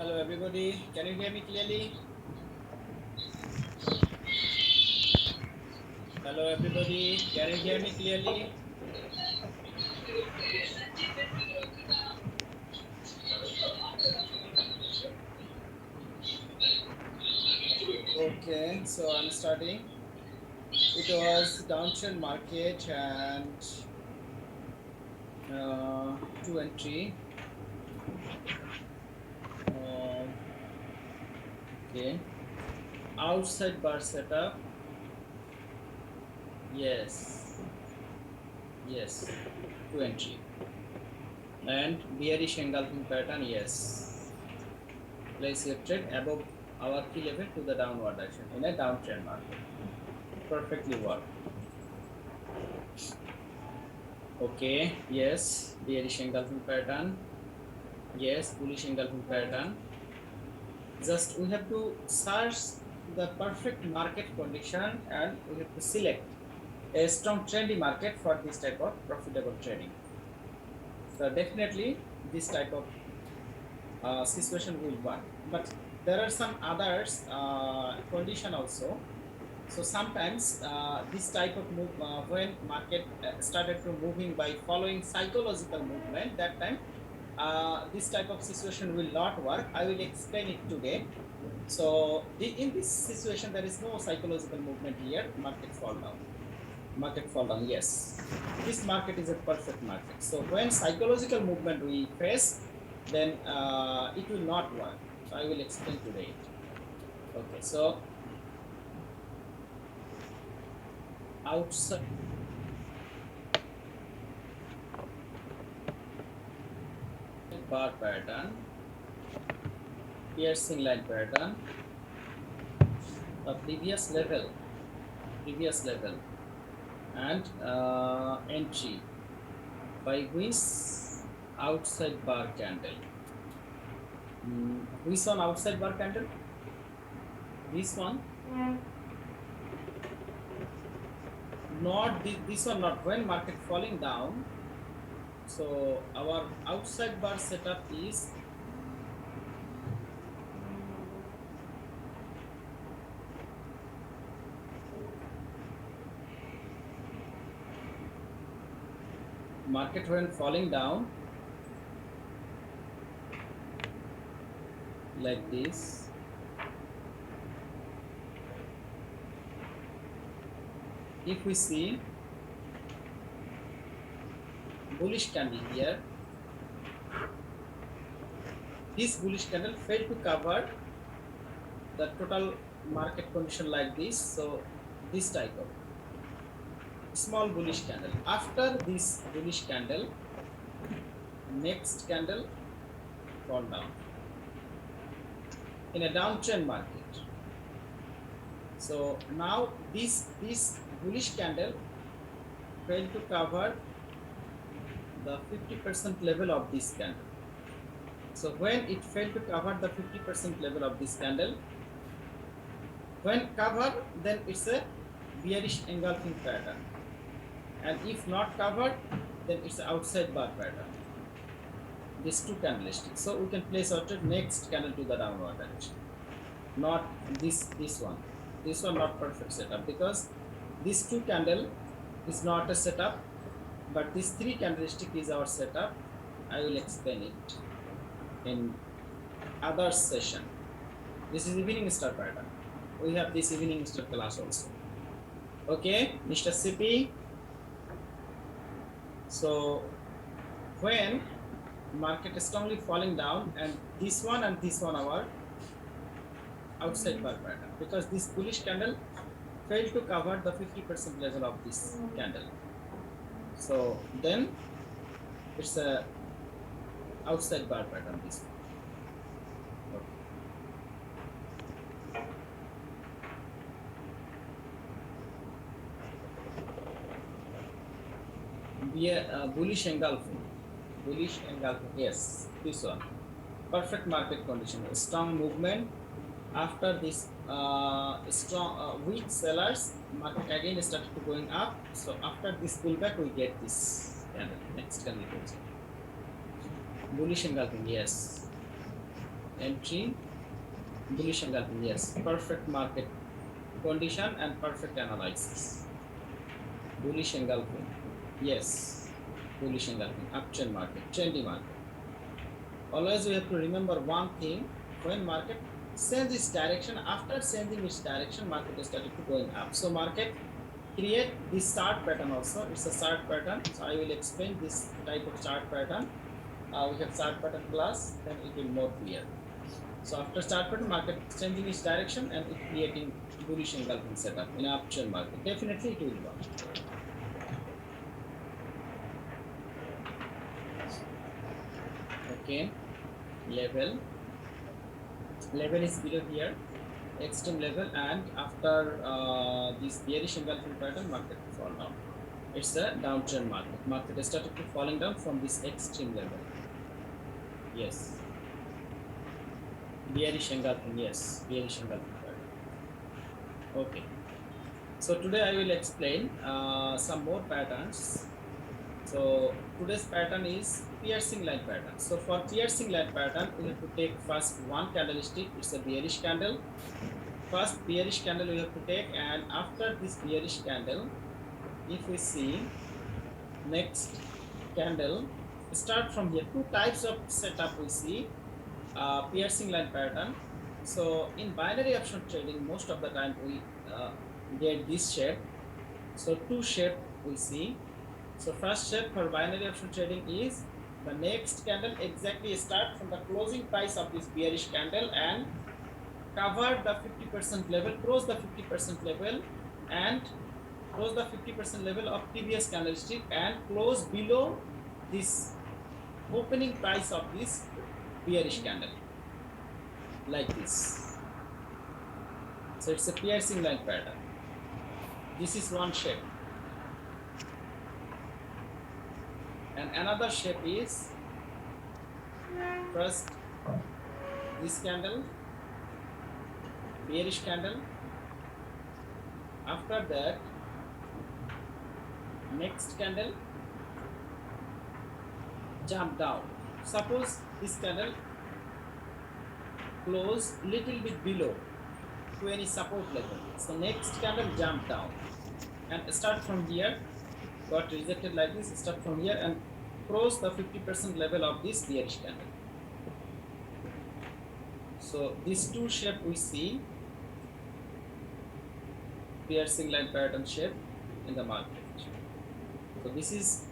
Hello everybody, can you hear me clearly? Hello everybody, can you hear me clearly? Okay, so I'm starting. It was downtrend market and two entry. Um, okay, outside bar setup. Yes, yes, two entry and bearish engulfing pattern. Yes, place your trade above our key level to the downward direction in a downtrend market. Perfectly work. Okay, yes, bearish engulfing pattern. Yes, bullish engulfing pattern. Just we have to search the perfect market condition and we have to select a strong trendy market for this type of profitable trading. So definitely this type of situation will work. But there are some others condition also. So sometimes this type of move when market started to moving by following psychological movement, that time this type of situation will not work. I will explain it today. So in this situation, there is no psychological movement here. Market fall down. Market fall down. Yes, this market is a perfect market. So when psychological movement we face, then it will not work. So I will explain today it. Okay. So outside bar pattern, piercing line pattern, the previous level, and entry by which outside bar candle. Which one outside bar candle? This one, not this one, not when market falling down. So our outside bar setup is market when falling down like this. If we see bullish candle here, this bullish candle failed to cover the total market condition like this. So this type of small bullish candle. After this bullish candle, next candle fall down in a downtrend market. So now this bullish candle failed to cover the 50% level of this candle. So when it failed to cover the 50% level of this candle, when covered, then it's a bearish engulfing pattern. And if not covered, then it's an outside bar pattern. These two candlesticks. So we can place our next candle to the downward direction. Not this one. This one not perfect setup because this two candle is not a setup, but this three candlestick is our setup. I will explain it in other session. This is evening star pattern. We have this evening star class also. Okay, Mr. CP. So when market is strongly falling down and this one our outside bar pattern, because this bullish candle failed to cover the 50% level of this candle. So then it's a outside bar pattern, this one. Okay. Be a bullish engulfing. Yes, this one. Perfect market condition. A strong movement. After this strong weak sellers, market again started to going up. So after this pullback, we get this candle. Next candle goes bullish engulfing. Yes. entry, bullish engulfing, yes, perfect market condition and perfect analysis. Bullish engulfing, yes, bullish engulfing, uptrend market, trendy market. Always we have to remember one thing: when market changes its direction, after changing its direction, market started to going up. So market create this chart pattern also. It's a chart pattern. So I will explain this type of chart pattern. We have chart pattern class, then it will more clear. So after chart pattern, market changing its direction and it creating bullish engulfing setup in uptrend market. Definitely it will work. Okay, level is below here, extreme level, and after this bearish engulfing pattern, market will fall down. It's a downtrend market. Market started to falling down from this extreme level. Yes. Bearish engulfing, yes, bearish engulfing pattern. Okay. So today I will explain some more patterns. So today's pattern is piercing line pattern. So for piercing line pattern, we have to take first one candlestick. It's a bearish candle. First bearish candle we have to take, and after this bearish candle, if we see next candle, start from here. Two types of setup we see. Piercing line pattern. So in binary option trading, most of the time we get this shape. So two shape we see. So first shape for binary option trading is the next candle exactly start from the closing price of this bearish candle and cover the 50% level, cross the 50% level, and close the 50% level of previous candlestick and close below this opening price of this bearish candle, like this. So it's a piercing line pattern. This is one shape. And another shape is first this candle, bearish candle. After that, next candle, jump down. Suppose this candle close little bit below to any support level. So next candle jump down and start from here, got rejected like this, start from here and cross the 50% level of this bearish candle. So these two shape we see piercing line pattern shape in the market. So this is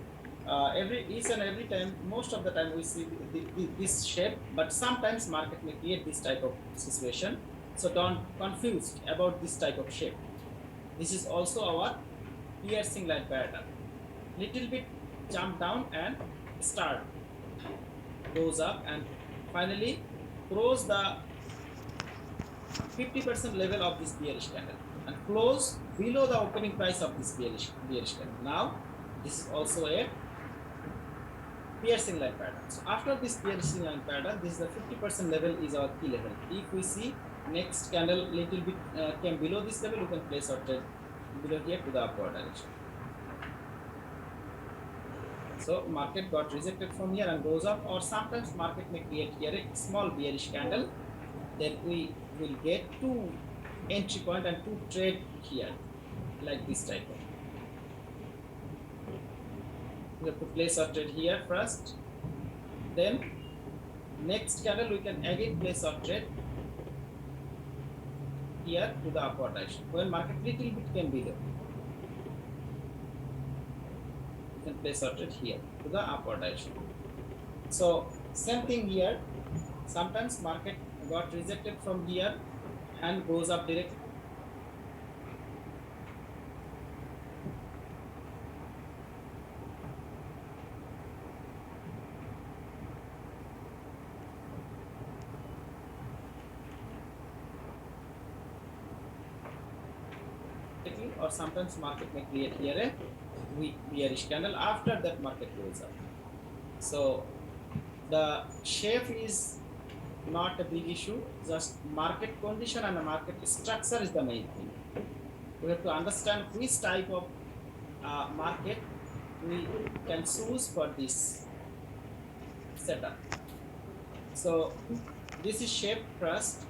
each and every time, most of the time we see this shape, but sometimes market may create this type of situation. So don't confused about this type of shape. This is also our piercing line pattern. Little bit jump down and start, goes up and finally cross the 50% level of this bearish candle and close below the opening price of this bearish candle. Now this is also a piercing line pattern. So after this piercing line pattern, this is the 50% level is our key level. If we see next candle little bit came below this level, we can place our trade below here to the upward direction. So market got rejected from here and goes up, or sometimes market may create here a small bearish candle. Then we will get two entry point and two trade here, like this type of. We have to place our trade here first. Then next candle we can again place our trade here to the upward direction. When market little bit came below, we can place our trade here to the upward direction. So same thing here. Sometimes market got rejected from here and goes up directly. Or sometimes market may create here a weak bearish candle. After that market goes up. So the shape is not a big issue, just market condition and the market structure is the main thing. We have to understand which type of market we can choose for this setup. So this is shape first,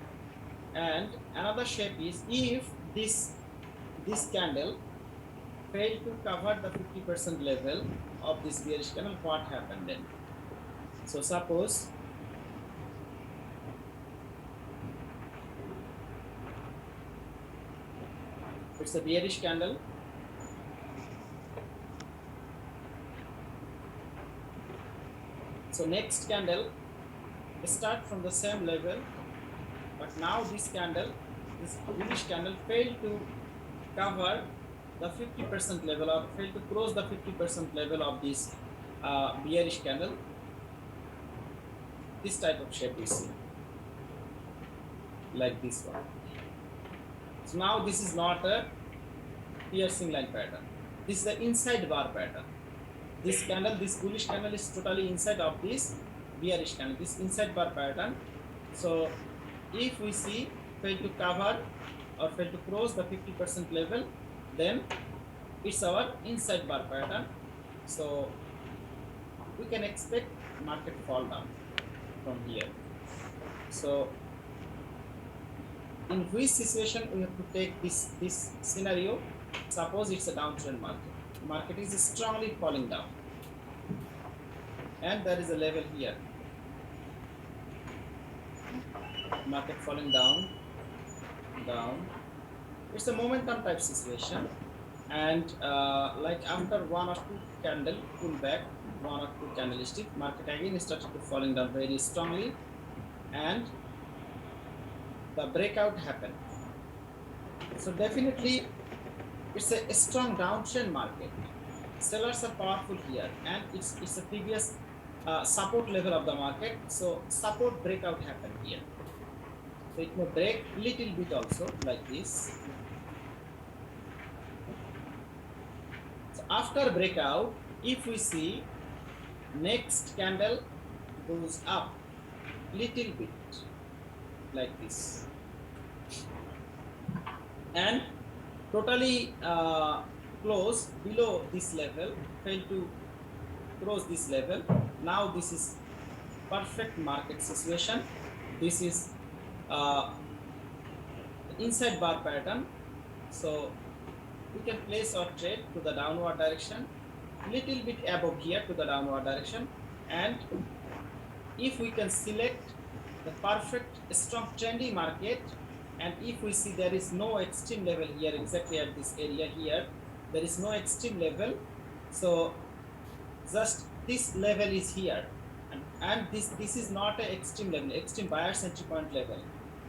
and another shape is if this candle failed to cover the 50% level of this bearish candle, what happened then? So suppose it's a bearish candle. So next candle start from the same level, but now this candle, this bullish candle, failed to cover the 50% level or failed to cross the 50% level of this bearish candle. This type of shape is seen like this one. So now this is not a piercing line pattern. This is the inside bar pattern. This candle, this bullish candle is totally inside of this bearish candle, this inside bar pattern. So if we see fail to cover or fail to cross the 50% level, then it's our inside bar pattern. So we can expect market fall down from here. So in which situation we have to take this scenario? Suppose it's a downtrend market. Market is strongly falling down, and there is a level here. Market falling down. It's a momentum type situation, and like after one or two candle pullback, one or two candlestick, market again started to falling down very strongly, and the breakout happened. So definitely it's a strong downtrend market. Sellers are powerful here, and it's a previous support level of the market. So support breakout happened here. So it may break little bit also like this. So after breakout, if we see next candle goes up little bit like this, and totally close below this level, fail to cross this level. Now this is perfect market situation. This is inside bar pattern. So we can place our trade to the downward direction, little bit above here to the downward direction, and if we can select the perfect strong trendy market, and if we see there is no extreme level here, exactly at this area here, there is no extreme level. So just this level is here, and this is not an extreme level, extreme buyer's entry point level.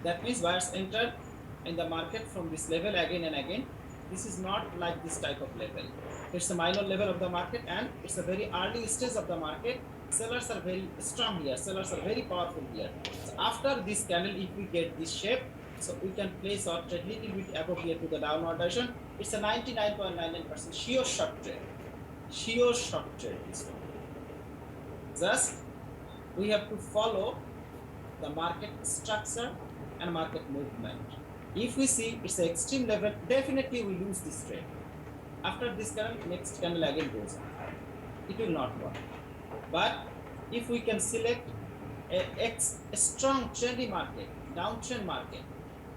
That means buyers enter in the market from this level again and again. This is not like this type of level. It's a minor level of the market, and it's a very early stage of the market. Sellers are very strong here. Sellers are very powerful here. So after this candle, if we get this shape, so we can place our trade little bit above here to the downward direction. It's a 99.99% sheer short trade. Sheer short trade this one. Just we have to follow the market structure and market movement. If we see it's an extreme level, definitely we lose this trade. After this candle, next candle again goes up. It will not work. But if we can select a strong trendy market, downtrend market,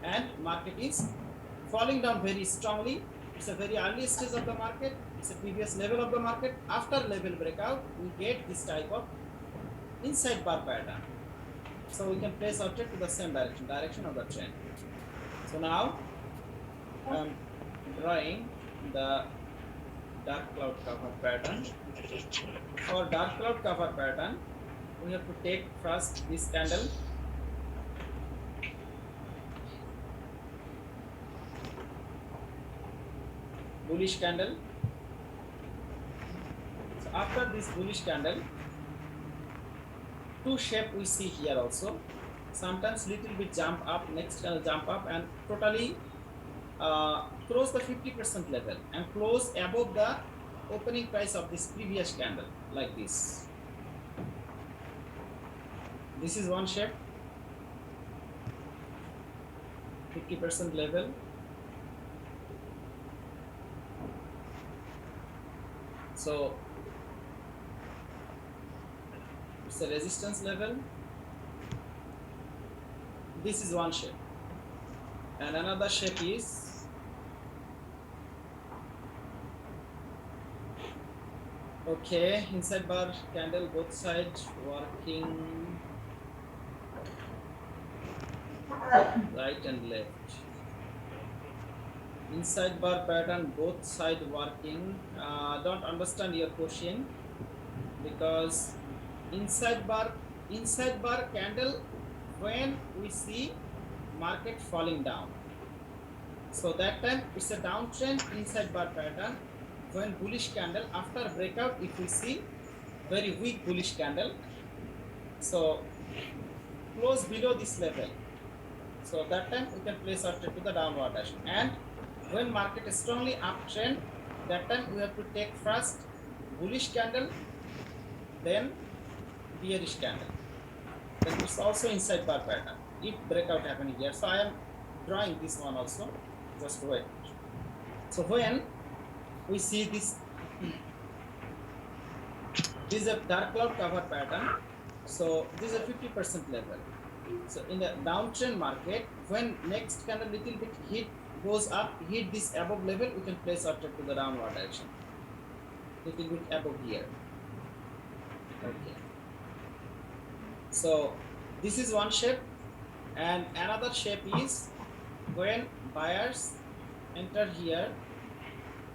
and market is falling down very strongly, it's a very early stage of the market, it's a previous level of the market. After level breakout, we get this type of inside bar pattern. So we can place our trade to the same direction of the trend. So now I'm drawing the dark cloud cover pattern. For dark cloud cover pattern, we have to take first this candle, bullish candle. So after this bullish candle, two shape we see here also. Sometimes little bit jump up, next candle jump up, and totally close the 50% level and close above the opening price of this previous candle like this. This is one shape, 50% level. So it's a resistance level. this is one shape, and another shape is okay, inside bar candle, both sides working right and left. Inside bar pattern, both side working. Don't understand your question, because inside bar candle, when we see market falling down, so that time it's a downtrend inside bar pattern. When bullish candle after breakout, if we see very weak bullish candle, so close below this level, so that time we can place our trade to the downward direction. And when market is strongly uptrend, that time we have to take first bullish candle, then bearish candle, then it's also inside bar pattern if breakout happening here. So I am drawing this one also, just wait. So when we see this is a dark cloud cover pattern, so this is a 50% level. So in the downtrend market, when next candle little bit goes up, hit this above level, we can place our trade to the downward direction, little bit above here. Okay, so this is one shape, and another shape is when buyers enter here,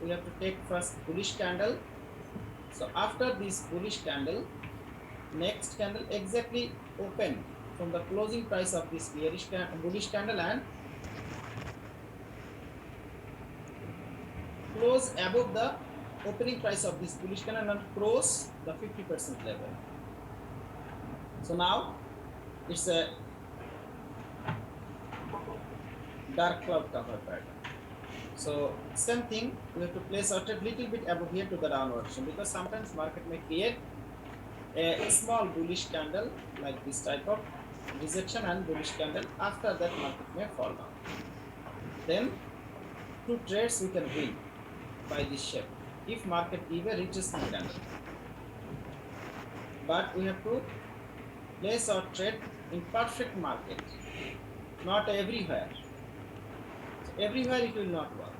we have to take first bullish candle. So after this bullish candle, next candle exactly open from the closing price of this bullish candle and close above the opening price of this bullish candle and cross the 50% level. So now it's a dark cloud cover pattern. So same thing, we have to place our trade little bit above here to the downward direction, because sometimes market may create a small bullish candle like this type of rejection and bullish candle. After that market may fall down. Then 2 trades we can win by this shape if market give a retracement candle. But we have to place our trade in perfect market, not everywhere. So everywhere it will not work.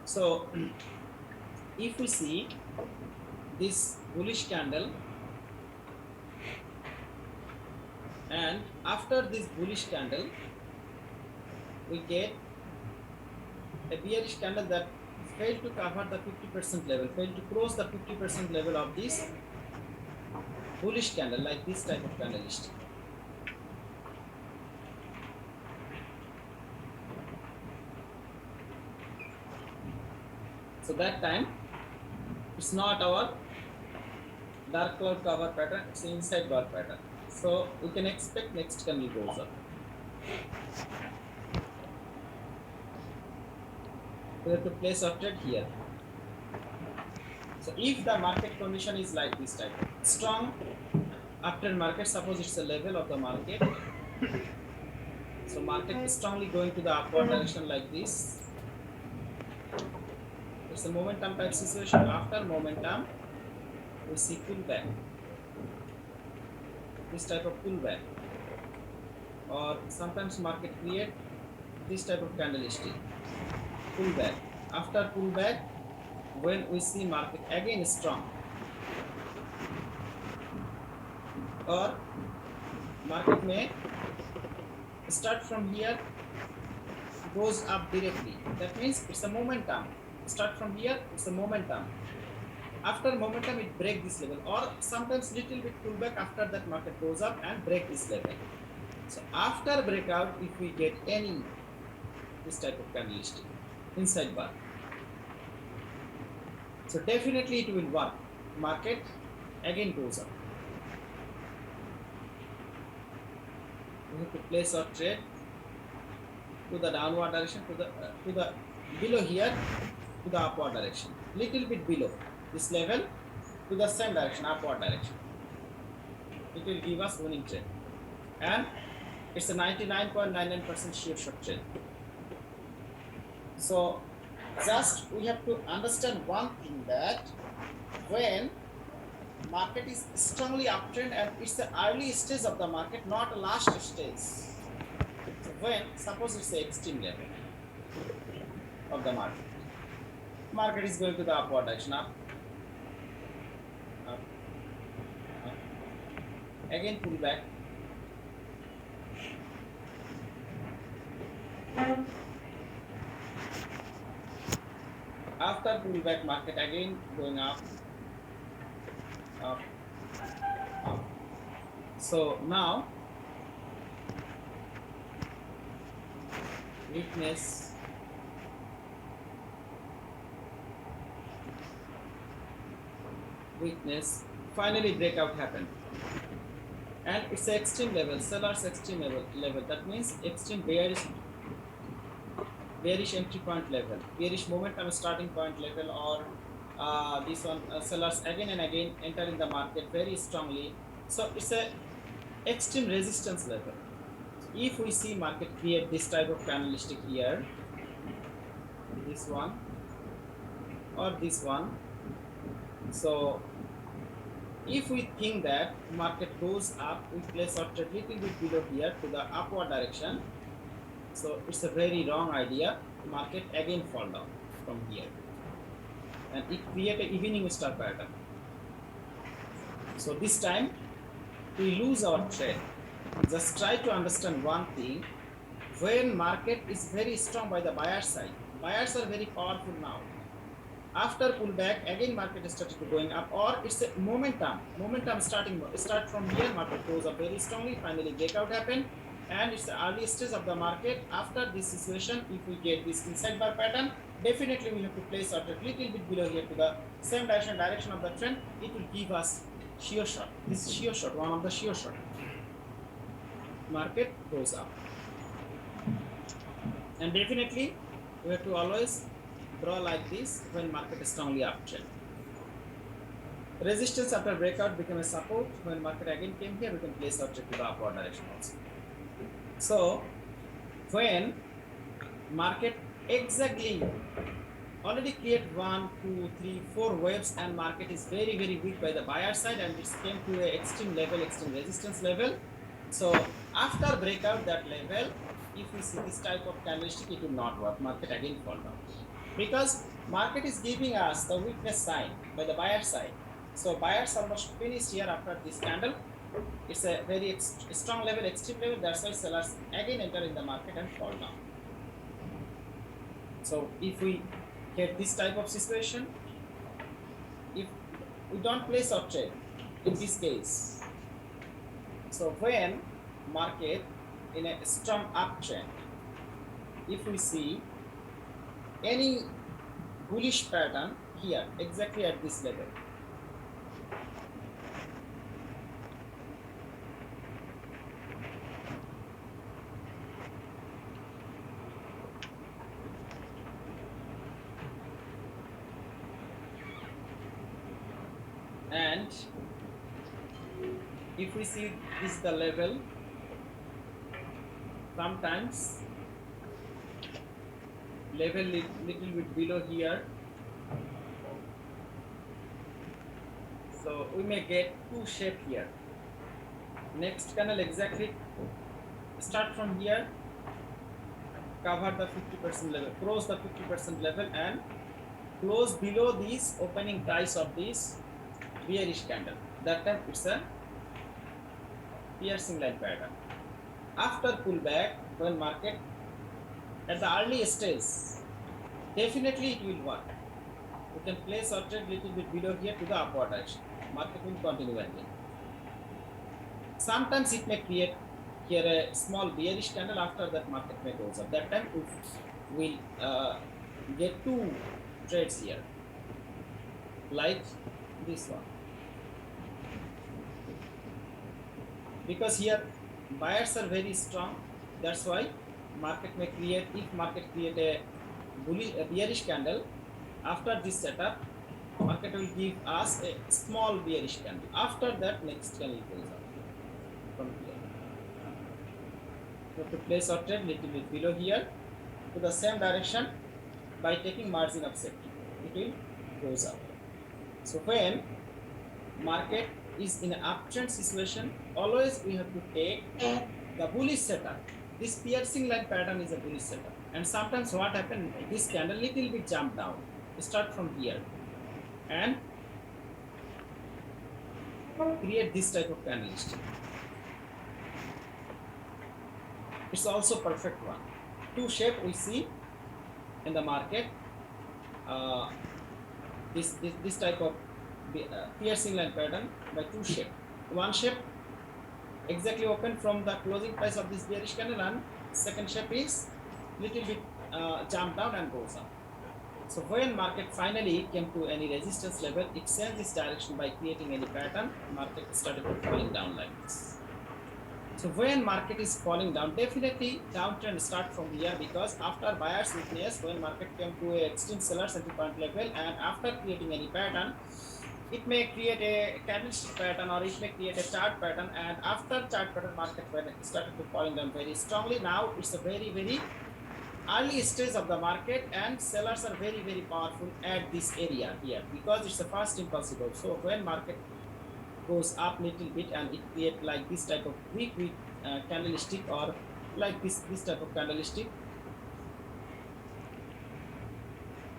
So if we see this bullish candle, and after this bullish candle we get a bearish candle that failed to cover the 50% level, failed to cross the 50% level of this bullish candle, like this type of candlestick. So that time it's not our dark cloud cover pattern, it's inside bar pattern. So we can expect next candle goes up. We have to place our trade here. So if the market condition is like this type, strong uptrend market, suppose it's a level of the market, so market is strongly going to the upward direction like this. It's a momentum type situation. After momentum, we see pullback, this type of pullback, or sometimes market create this type of candlestick, pullback. After pullback, when we see market again strong, or market may start from here, goes up directly. That means it's a momentum. Start from here, it's a momentum. After momentum, it break this level, or sometimes little bit pullback. After that, market goes up and break this level. So after breakout, if we get any this type of candlestick inside bar, so definitely it will work. Market again goes up. We have to place our trade to the downward direction, to the below here, to the upward direction, little bit below this level, to the same direction, upward direction. It will give us winning trade, and it's a 99.99% sheer short trade. So just we have to understand one thing, that when market is strongly uptrend and it's the early stage of the market, not last stage. when suppose it's the extreme level of the market. Market is going to the upward direction, up, up, up. Again pull back. After pull back, market again going up, up, up. So now weakness, finally breakout happened, and it's an extreme level, seller's extreme level. That means extreme bearish entry point level, bearish momentum starting point level, or this one sellers again and again enter in the market very strongly. So it's a extreme resistance level. If we see market create this type of candlestick here, this one or this one, so if we think that market goes up, we place our trade little bit below here to the upward direction. So it's a very wrong idea. Market again fall down from here, and it create a evening star pattern. So this time we lose our trade. Just try to understand one thing. When market is very strong by the buyer side, buyers are very powerful now. After pullback, again market started to going up, or it's a momentum start from here, market goes up very strongly, finally breakout happened, and it's the early stage of the market. After this situation, if we get this inside bar pattern, definitely we have to place our trade little bit below here to the same direction of the trend. It will give us shear shot. This is shear shot, one of the shear shot. Market goes up, and definitely we have to always draw like this when market is strongly uptrend. Resistance after breakout became a support. When market again came here, we can place our trade to the upward direction also. So when market exactly already create 1, 2, 3, 4 waves, and market is very weak by the buyer side, and it came to a extreme resistance level. So after breakout that level, if we see this type of candlestick, it will not work. Market again fall down, because market is giving us the weakness sign by the buyer side. So buyers almost finished here after this candle. It's a very strong level, extreme level. That's why sellers again enter in the market and fall down. So if we get this type of situation, if we don't place our trade in this case, so when market in a strong uptrend, if we see any bullish pattern here exactly at this level, and if we see this is the level, sometimes level little bit below here, so we may get two shape here. Next candle exactly start from here, cover the 50% level, cross the 50% level, and close below this opening price of this bearish candle. That time it's a piercing line pattern. After pullback, when market at the early stage, definitely it will work. We can place our trade little bit below here to the upward direction. Market will continue again. Sometimes it may create here a small bearish candle. After that, market may goes up. That time we will get two trades here, like this one, because here buyers are very strong. That's why market may create, if market create a bearish candle, after this setup, market will give us a small bearish candle. After that, next candle goes up from here. We have to place our trade little bit below here to the same direction by taking margin of safety. It will goes up. So when market is in an uptrend situation, always we have to take the bullish setup. this piercing line pattern is a bullish setup. And sometimes what happen, this candle little bit jump down. Start from here and create this type of candlestick. It's also perfect one. Two shape we see in the market. This type of piercing line pattern by two shape. One shape exactly open from the closing price of this bearish candle, and second shape is little bit jump down and goes up. So when market finally came to any resistance level, it changed this direction by creating any pattern. Market started falling down like this. So when market is falling down, definitely downtrend start from here, because after buyer's weakness, when market came to a extreme seller's entry point level, and after creating any pattern, it may create a candlestick pattern or it may create a chart pattern, and after chart pattern market when it started to falling down very strongly. Now it's a very early stage of the market, and sellers are very powerful at this area here, because it's the first impulsive. So when market goes up little bit and it create like this type of weak candlestick, or like this type of candlestick,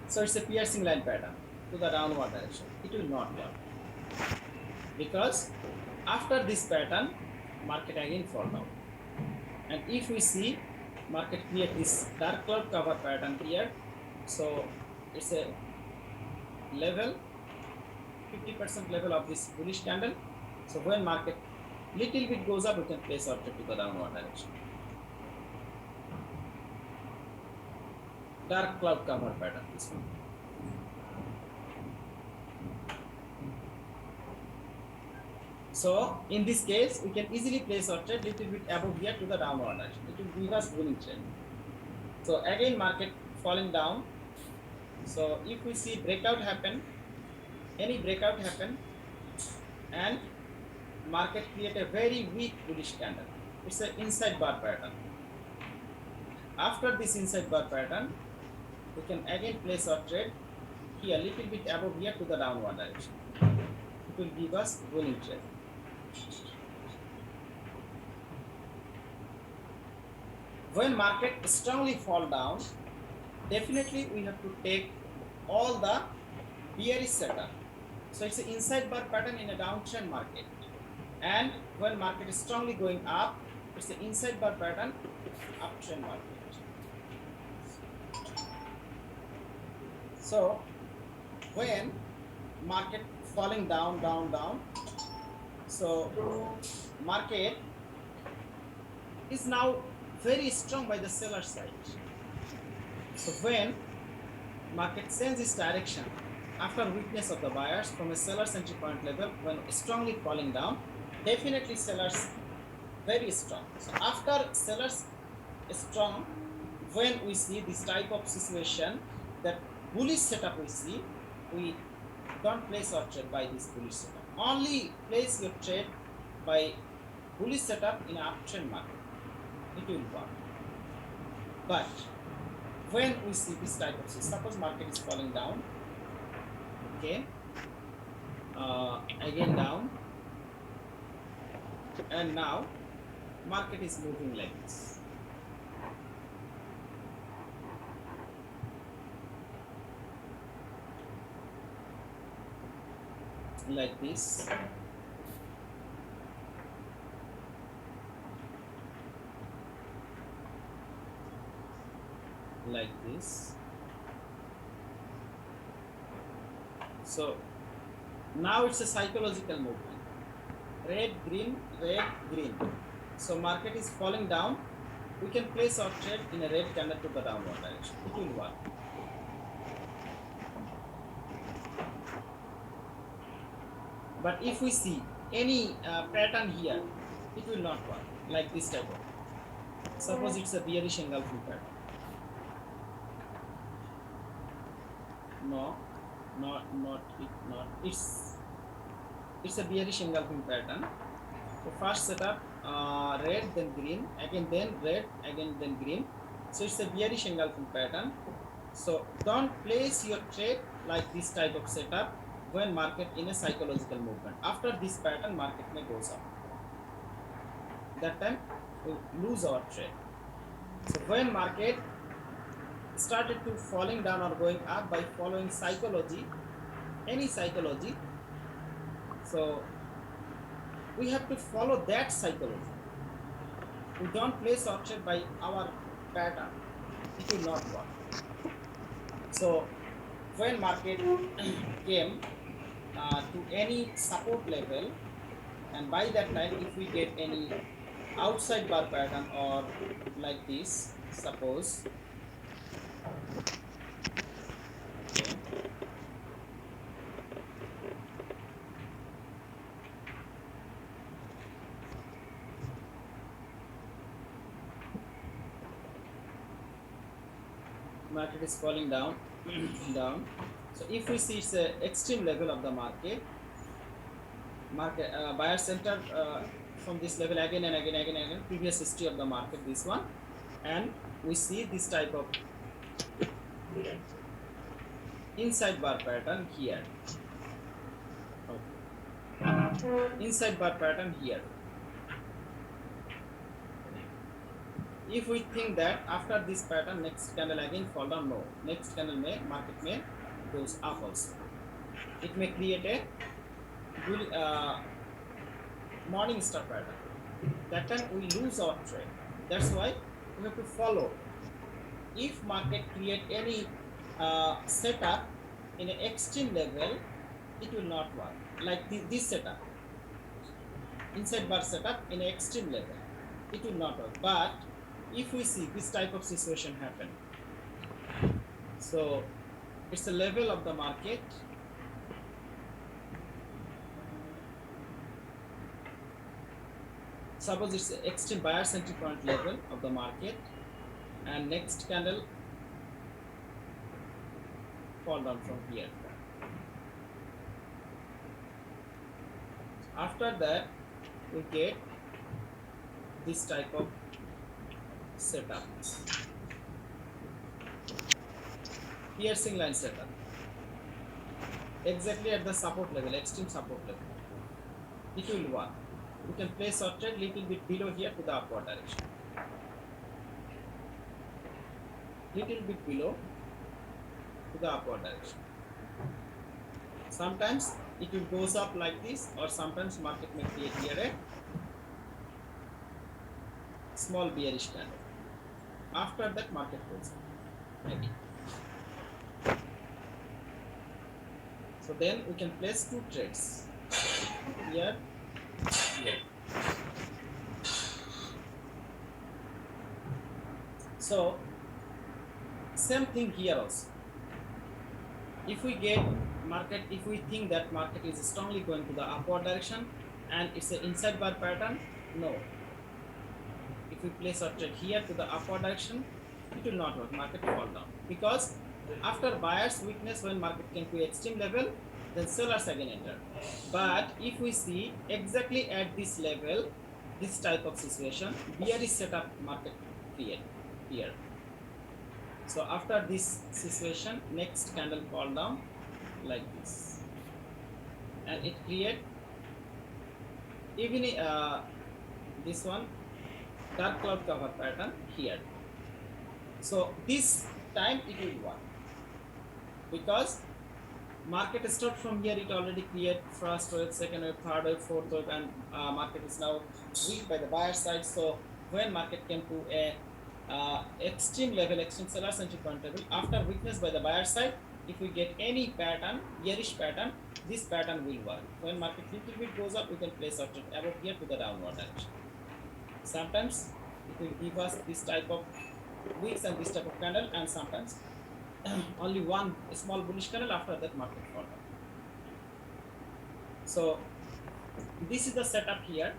so it's a piercing line pattern to the downward direction. It will not work, because after this pattern market again fall down. And if we see market create this dark cloud cover pattern here, so it's a level 50% level of this bullish candle. So when market little bit goes up, we can place our trade to the downward direction. Dark cloud cover pattern, this one. So in this case, we can easily place our trade little bit above here to the downward direction. It will give us winning trade. So again market falling down. So if we see breakout happen, any breakout happen, and market create a very weak bullish candle, it's an inside bar pattern. After this inside bar pattern, we can again place our trade here little bit above here to the downward direction. It will give us winning trade. When market strongly fall down, definitely we have to take all the bearish setup. So it's an inside bar pattern in a downtrend market, and when market is strongly going up, it's the inside bar pattern uptrend market. So when market falling down, so market is now very strong by the seller side. So when market changes its direction after weakness of the buyers from a seller's entry point level, when strongly falling down, definitely sellers very strong. So after sellers strong, when we see this type of situation, that bullish setup we see, we don't place our trade by this bullish setup. Only place your trade by bullish setup in uptrend market. It will work. But when we see this type of situation, suppose market is falling down, okay, again down, and now market is moving like this. Like this. Like this. So now it's a psychological movement. Red, green, red, green. So market is falling down. We can place our trade in a red candle to the downward direction. It will work. But if we see any pattern here, it will not work. Like this type of. Suppose it's a bearish engulfing pattern. No, it's a bearish engulfing pattern. So first setup, red, then green, again then red, again then green. So it's a bearish engulfing pattern. So don't place your trade like this type of setup when market in a psychological movement. After this pattern, market may goes up. That time we lose our trade. when market started to falling down or going up by following psychology, any psychology, so we have to follow that psychology. We don't place option by our pattern, it will not work. So when market came to any support level, and by that time if we get any outside bar pattern or like this, suppose, okay, market is falling down down. So if we see it's the extreme level of the market, buyer center from this level again and again, previous history of the market, this one, and we see this type of inside bar pattern here. Okay. Inside bar pattern here. If we think that after this pattern next candle again fall down, no, next candle market may goes up also. It may create a morning star pattern. That time we lose our trade. That's why we have to follow. If market create any setup in an extreme level, it will not work. Like this setup, inside bar setup in an extreme level, it will not work. But if we see this type of situation happen, so it's the level of the market, suppose it's the extreme buyer entry point level of the market, and next candle fall down from here. After that we get this type of setup, piercing line setup, exactly at the support level, extreme support level. It will work. We can place our trade little bit below here to the upward direction, little bit below to the upward direction. Sometimes it will goes up like this, or sometimes market may create here a small bearish candle. After that market goes up maybe. So then we can place two trades here, here. So same thing here also. If we get market, if we think that market is strongly going to the upward direction and it's an inside bar pattern, no. If we place our trade here to the upward direction, it will not work, market will fall down. Because after buyers weakness, when market came to extreme level, then sellers again enter. But if we see exactly at this level, this type of situation, bearish setup market create here. So after this situation, next candle fall down like this, and it create even this one dark cloud cover pattern here. So this time it will work, because market start from here, it already create first wave, second wave, third wave, fourth wave, and market is now weak by the buyer side. So when market came to a extreme level, extreme sellers entry point level, after weakness by the buyer side, if we get any pattern, bearish pattern, this pattern will work. When market little bit goes up, we can place our trade above here to the downward direction. Sometimes it will give us this type of wicks and this type of candle, and sometimes only one small bullish candle, after that market fall down. So this is the setup here.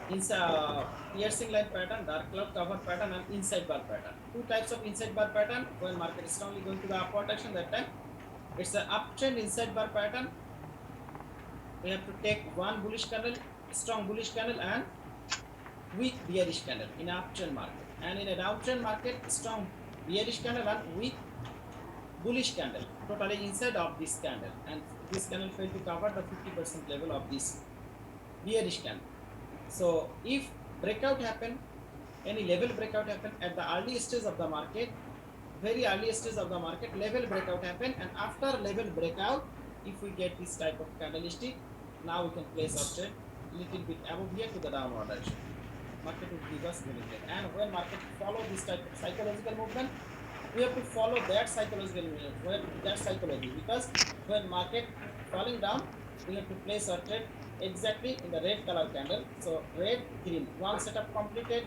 Inside piercing line pattern, dark cloud cover pattern, and inside bar pattern. Two types of inside bar pattern. When market is strongly going to the upward direction, that time it's an uptrend inside bar pattern. We have to take one bullish candle, strong bullish candle, and weak bearish candle in an uptrend market. And in a downtrend market, strong bearish candle and weak bullish candle, totally inside of this candle, and this candle failed to cover the 50% level of this bearish candle. So if breakout happen, any level breakout happen at the early stage of the market, very early stage of the market, level breakout happen, and after level breakout, if we get this type of candlestick, now we can place our trade little bit above here to the downward direction. Market will give us winning trade. And when market follow this type of psychological movement, we have to follow that psychological movement, that psychology, because when market falling down, we have to place our trade exactly in the red color candle. So red, green, one setup completed,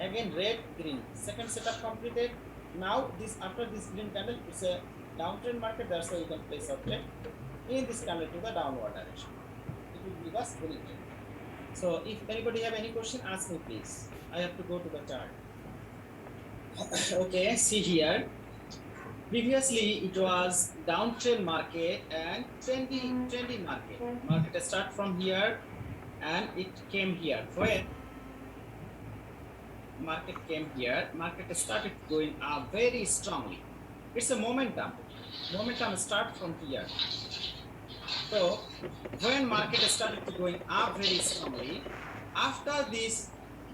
again red, green, second setup completed. Now this, after this green candle, it's a downtrend market, that's why you can place our trade in this candle to the downward direction. It will give us winning trade. So if anybody have any question, ask me please. I have to go to the chart. Okay, see here. Previously, it was downtrend market and trendy market. Market start from here and it came here. When market came here, market started going up very strongly. It's a momentum. Momentum start from here. So when market started going up very strongly, after this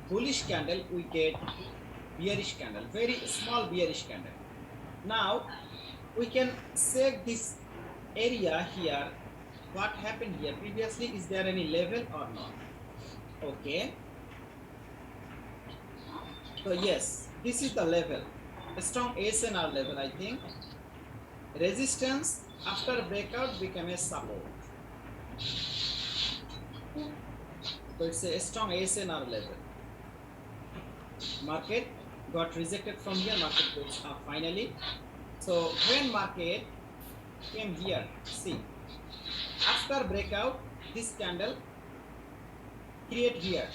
bullish candle, we get bearish candle, very small bearish candle. Now we can check this area here. What happened here previously? Is there any level or not? Okay. So yes, this is the level, a strong SNR level, I think. Resistance after breakout became a support. So it's a strong SNR level. Market got rejected from here, market goes up finally. So when market came here, see, after breakout, this candle create here.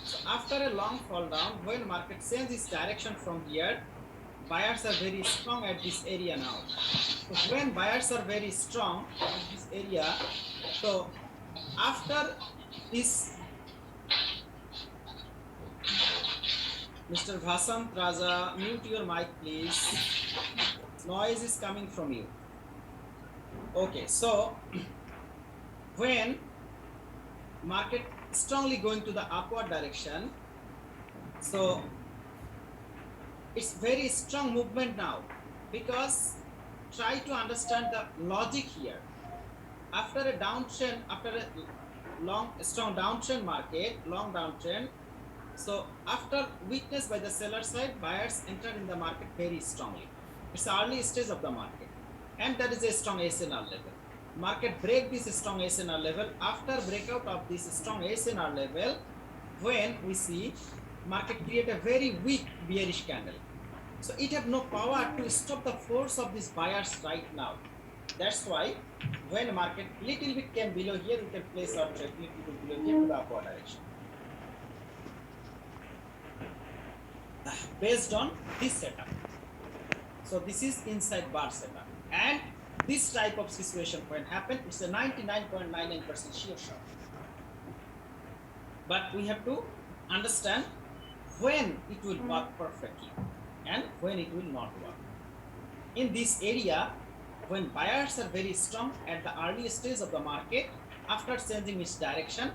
So after a long fall down, when market changes direction from here, buyers are very strong at this area now. So when buyers are very strong at this area, so after this, Mr. Vasant Raja, mute your mic please. Noise is coming from you. Okay, so when market strongly going to the upward direction, so it's very strong movement now, because try to understand the logic here. After a downtrend, after a strong downtrend market, long downtrend, so after weakness by the seller side, buyers enter in the market very strongly. It's the early stage of the market, and that is a strong SNR level. Market break this strong SNR level. After breakout of this strong SNR level, when we see market create a very weak bearish candle, so it have no power to stop the force of these buyers right now. That's why when market little bit came below here, we can place our trade little bit below here to the upward direction, based on this setup. So this is inside bar setup, and this type of situation when happen, it's a 99.99% sheer shot. But we have to understand when it will work perfectly and when it will not work. In this area, when buyers are very strong at the early stage of the market, after changing its direction,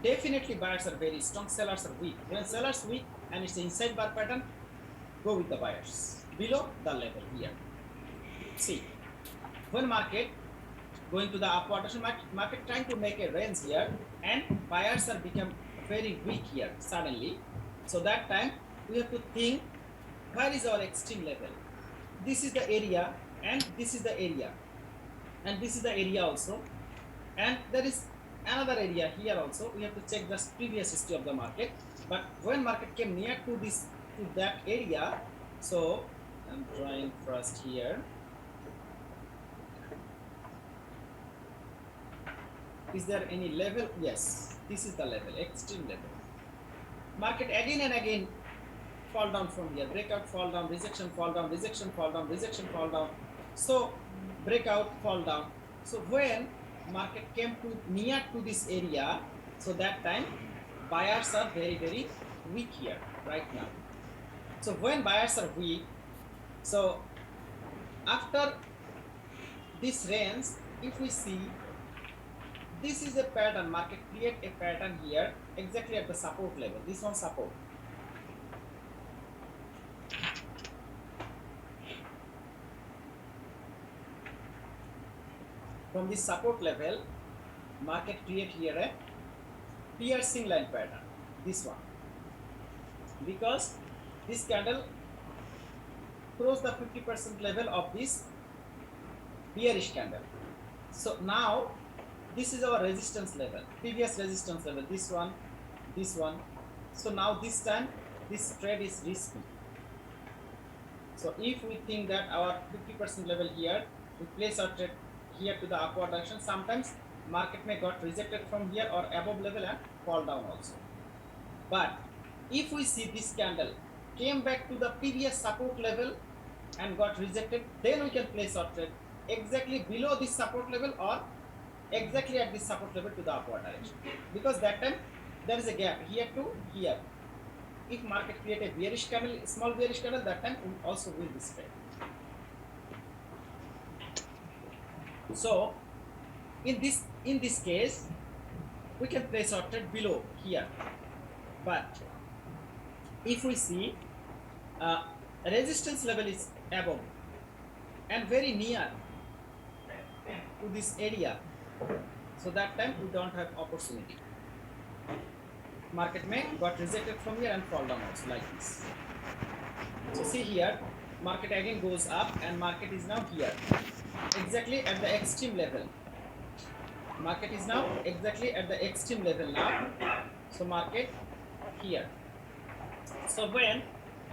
definitely buyers are very strong, sellers are weak. When sellers weak and it's inside bar pattern, go with the buyers below the level here. See, when market going to the upward direction, market trying to make a range here, and buyers are become very weak here suddenly. So that time we have to think, where is our extreme level? This is the area, and this is the area, and this is the area also, and there is another area here also. We have to check the previous history of the market. But when market came near to this, to that area, so I'm drawing first here. Is there any level? Yes, this is the level, extreme level. Market again and again fall down from here, breakout, fall down, rejection, fall down, rejection, fall down, rejection, fall down. So breakout, fall down. So when market came to near to this area, so that time buyers are very, very weak here right now. So when buyers are weak, so after this range, if we see, this is a pattern, market create a pattern here exactly at the support level, this one support. from this support level, market create here a piercing line pattern, this one, because this candle cross the 50% level of this bearish candle. So now this is our resistance level, previous resistance level, this one, this one. So now this time this trade is risky. So if we think that our 50% level here, we place our trade here to the upward direction, sometimes market may got rejected from here or above level and fall down also. But if we see this candle came back to the previous support level and got rejected, then we can place our trade exactly below this support level or exactly at this support level to the upward direction, because that time there is a gap here to here. If market create a bearish candle, small bearish candle, that time we also will this trade. So in this case we can place our trade below here. But if we see resistance level is above and very near to this area, so that time we don't have opportunity. Market may got rejected from here and fall down also like this. So see here, market again goes up and market is now here, exactly at the extreme level. Market is now exactly at the extreme level now. So market here. So when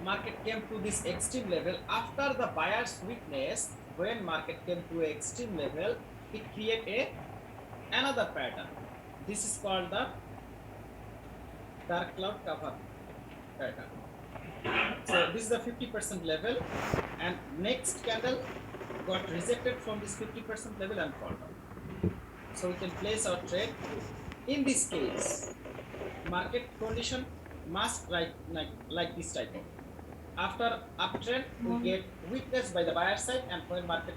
market came to this extreme level, after the buyer's weakness, when market came to an extreme level, it created another pattern. This is called the dark cloud cover pattern. So this is the 50% level, and next candle got rejected from this 50% level and fall down. So we can place our trade. In this case, market condition must like this type of. After uptrend, we get weakness by the buyer side, and when market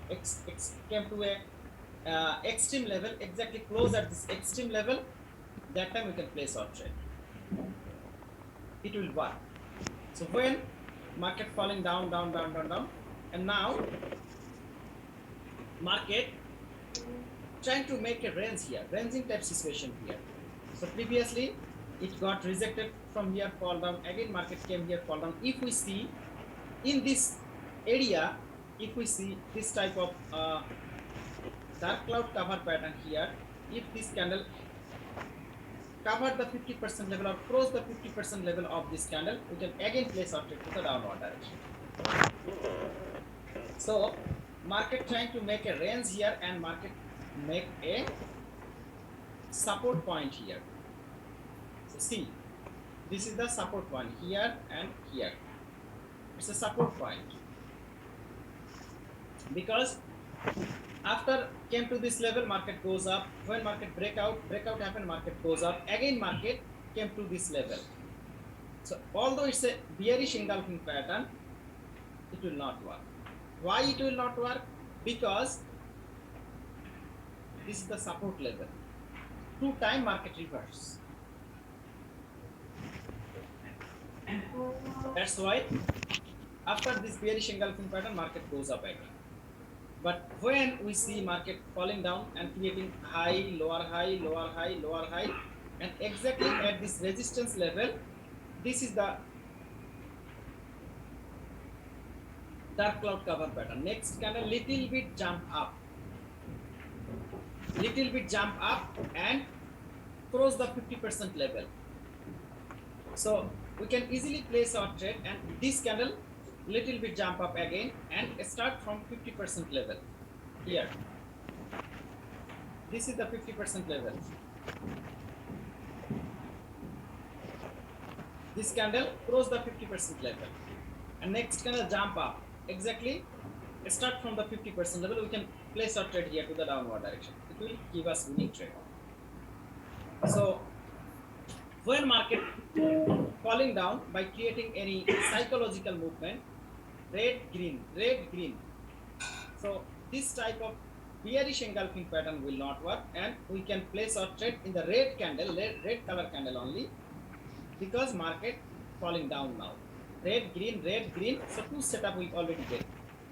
came to a extreme level, exactly close at this extreme level, that time we can place our trade. It will work. So when market falling down, and now market trying to make a range here, ranging type situation here. So previously it got rejected from here, fall down, again market came here, fall down. If we see in this area, if we see this type of dark cloud cover pattern here, if this candle cover the 50% level or cross the 50% level of this candle, we can again place our trade to the downward direction. So market trying to make a range here and market make a support point here. So see, this is the support point here and here. It's a support point, because after came to this level, market goes up. When market breakout happened, market goes up. Again market came to this level. So although it's a bearish engulfing pattern, it will not work. Why it will not work? Because this is the support level. 2 time market reverse. That's why after this bearish engulfing pattern, market goes up again. But when we see market falling down and creating high, lower high, lower high, lower high, and exactly at this resistance level, this is the dark cloud cover pattern. Next candle little bit jump up and cross the 50% level. So we can easily place our trade, and this candle little bit jump up again and start from 50% level here. This is the 50% level. This candle cross the 50% level, and next candle jump up, exactly start from the 50% level. We can place our trade here to the downward direction. It will give us winning trade. So when market falling down by creating any psychological movement, red green, so this type of bearish engulfing pattern will not work, and we can place our trade in the red candle, red color candle only, because market falling down now. Red green. So 2 setup we already get.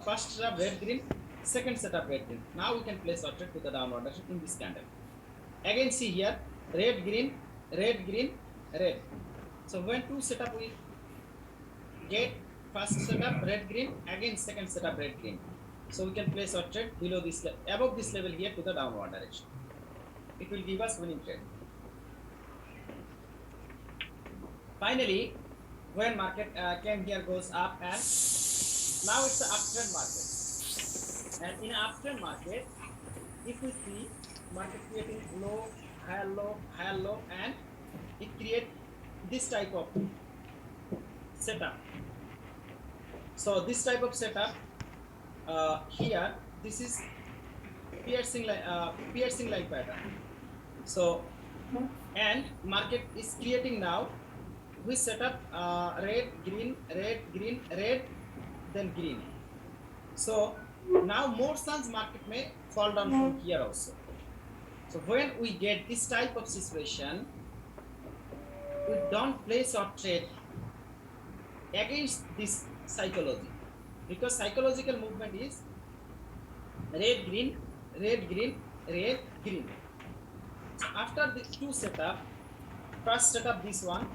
First setup red green, second setup red green. Now we can place our trade to the downward direction in this candle. Again see here, red green, red green, red. So when two setup we get first setup red green, again second setup red green. So we can place our trade below this above this level here to the downward direction. It will give us winning trade. Finally, when market came here goes up, and now it's the uptrend market. And in uptrend market, if we see market creating low, higher low, higher low, and it create this type of setup. So this type of setup here, this is piercing line pattern. So and market is creating now we set up red green red green red then green. So now more sons market may fall down from here also. So when we get this type of situation, we don't place our trade against this psychology, because psychological movement is red green red green red green. So after the two setup, first setup this one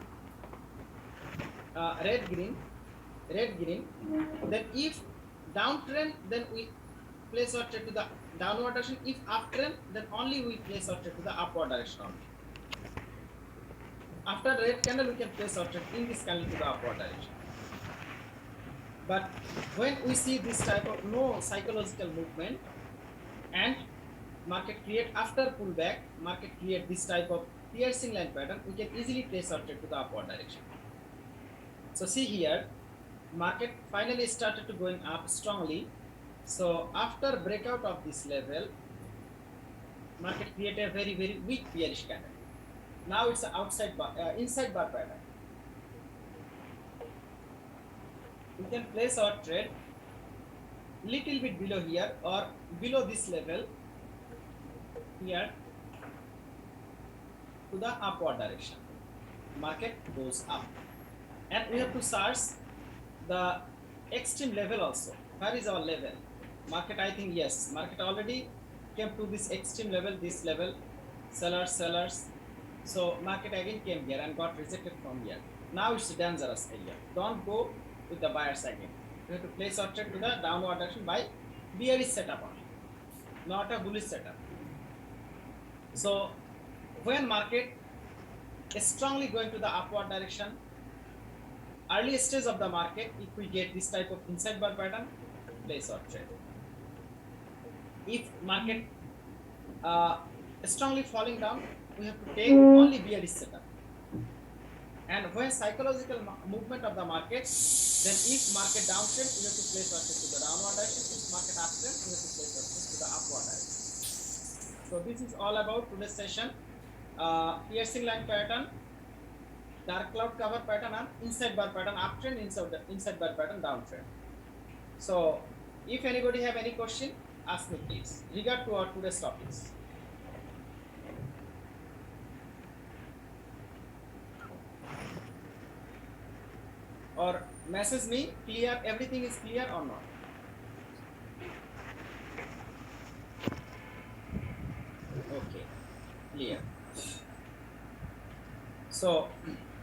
red green red green, then if downtrend then we place our trade to the downward direction, if uptrend then only we place our trade to the upward direction only. After red candle we can place our trade in this candle to the upward direction. But when we see this type of no psychological movement and market create after pullback, market create this type of piercing line pattern, we can easily place our trade to the upward direction. So see here, market finally started to going up strongly. So after breakout of this level, market created a very weak bearish candle. Now it's an outside bar, inside bar pattern. We can place our trade little bit below here or below this level here to the upward direction. Market goes up, and we have to search the extreme level also. Where is our level? Market, I think yes, market already came to this extreme level, this level, sellers. So market again came here and got rejected from here. Now it's a dangerous area. Don't go with the buyers again. You have to place our trade to the downward direction by bearish setup only, not a bullish setup. So when market is strongly going to the upward direction, early stage of the market, if we get this type of inside bar pattern, place our trade. If market strongly falling down, we have to take only bearish setup. And when psychological movement of the market, then if market downtrend, we have to place our trade to the downward direction. If market uptrend, we have to place our trade to the upward direction. So this is all about today's session. Piercing line pattern, dark cloud cover pattern, and inside bar pattern uptrend, inside bar pattern downtrend. So if anybody have any question, ask me please regard to our today's topics. Or message me clear, everything is clear or not. Okay, clear. So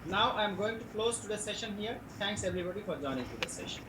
now I am going to close today's session here. Thanks everybody for joining today's session.